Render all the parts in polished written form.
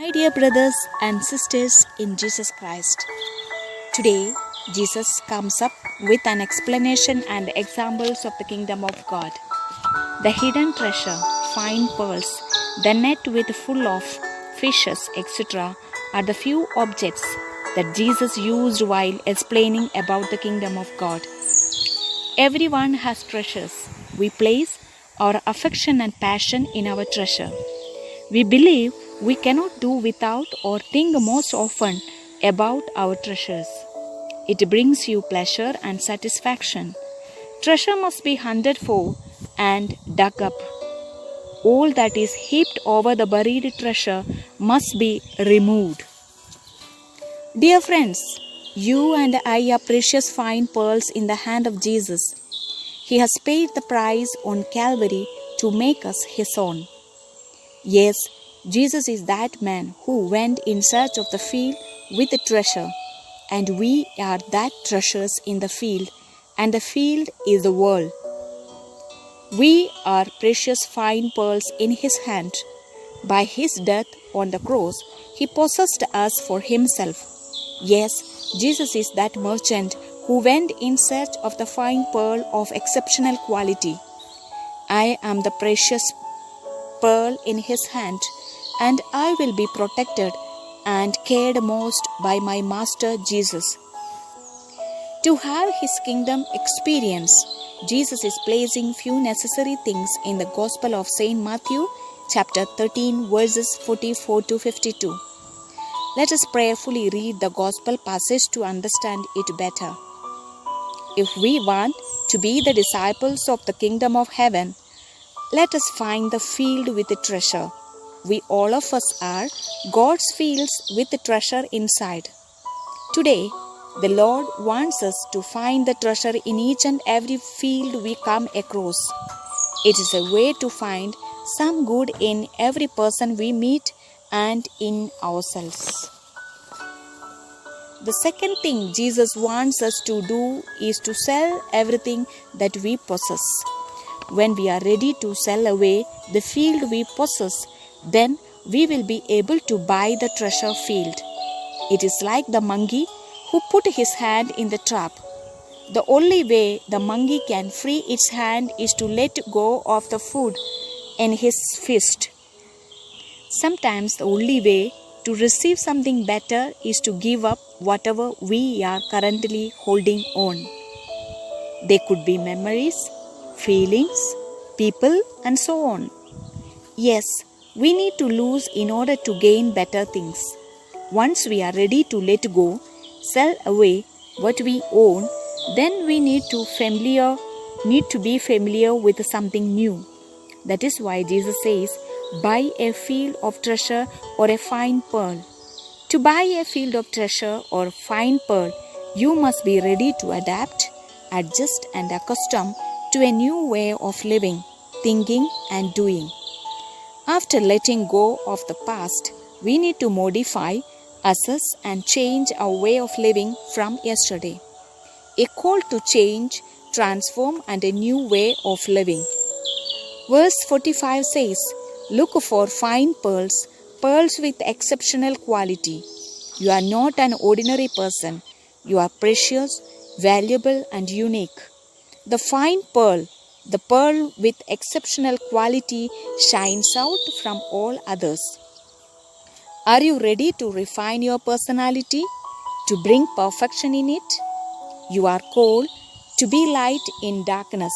My dear brothers and sisters in Jesus Christ, today Jesus comes up with an explanation and examples of the kingdom of God. The hidden treasure, fine pearls, the net with full of fishes, etc. are the few objects that Jesus used while explaining about the kingdom of God. Everyone has treasures. We place our affection and passion in our treasure. We believe we cannot do without or think most often about our treasures. It brings you pleasure and satisfaction. Treasure must be hunted for and dug up. All that is heaped over the buried treasure must be removed. Dear friends, you and I are precious fine pearls in the hand of Jesus. He has paid the price on Calvary to make us His own. Yes, Jesus is that man who went in search of the field with the treasure, and we are that treasures in the field, and the field is the world. We are precious fine pearls in His hand. By His death on the cross, He possessed us for Himself. Yes, Jesus is that merchant who went in search of the fine pearl of exceptional quality. I am the precious pearl in His hand, and I will be protected and cared most by my Master Jesus. To have His kingdom experience, Jesus is placing few necessary things in the Gospel of St. Matthew, chapter 13, verses 44 to 52. Let us prayerfully read the Gospel passage to understand it better. If we want to be the disciples of the kingdom of heaven, let us find the field with the treasure. We all of us are God's fields with the treasure inside. Today, the Lord wants us to find the treasure in each and every field we come across. It is a way to find some good in every person we meet and in ourselves. The second thing Jesus wants us to do is to sell everything that we possess. When we are ready to sell away the field we possess, then we will be able to buy the treasure field. It is like the monkey who put his hand in the trap. The only way the monkey can free its hand is to let go of the food in his fist. Sometimes the only way to receive something better is to give up whatever we are currently holding on. They could be memories, feelings, people, and so on. Yes, we need to lose in order to gain better things. Once we are ready to let go, sell away what we own, then we need to be familiar with something new. That is why Jesus says, buy a field of treasure or a fine pearl. To buy a field of treasure or fine pearl, you must be ready to adapt, adjust, and accustom to a new way of living, thinking, and doing. After letting go of the past, we need to modify, assess, and change our way of living from yesterday. A call to change, transform, and a new way of living. Verse 45 says, look for fine pearls, pearls with exceptional quality. You are not an ordinary person. You are precious, valuable, and unique. The fine pearl, the pearl with exceptional quality, shines out from all others. Are you ready to refine your personality, to bring perfection in it? You are called to be light in darkness.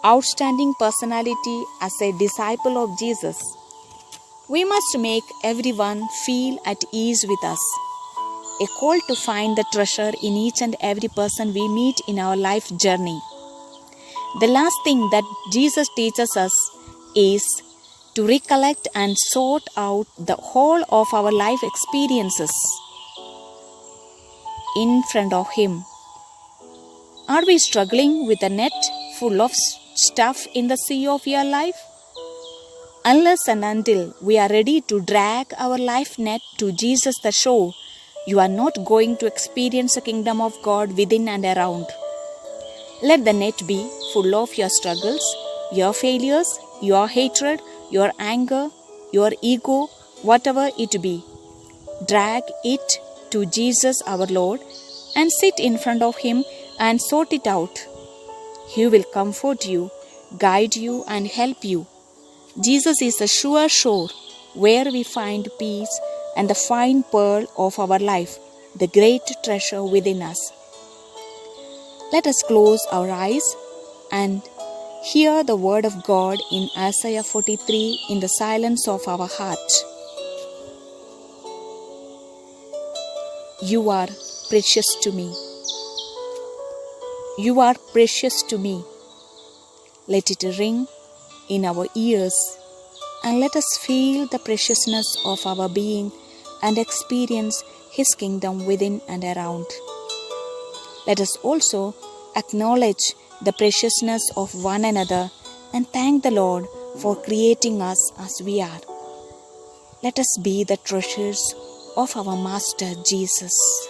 Outstanding personality as a disciple of Jesus. We must make everyone feel at ease with us. A call to find the treasure in each and every person we meet in our life journey. The last thing that Jesus teaches us is to recollect and sort out the whole of our life experiences in front of Him. Are we struggling with a net full of stuff in the sea of your life? Unless and until we are ready to drag our life net to Jesus the shore, you are not going to experience the kingdom of God within and around. Let the net be full of your struggles, your failures, your hatred, your anger, your ego, whatever it be. Drag it to Jesus our Lord and sit in front of Him and sort it out. He will comfort you, guide you, and help you. Jesus is the sure shore where we find peace and the fine pearl of our life, the great treasure within us. Let us close our eyes and hear the word of God in Isaiah 43 in the silence of our heart. You are precious to me. You are precious to me. Let it ring in our ears and let us feel the preciousness of our being and experience His kingdom within and around. Let us also acknowledge the preciousness of one another and thank the Lord for creating us as we are. Let us be the treasures of our Master Jesus.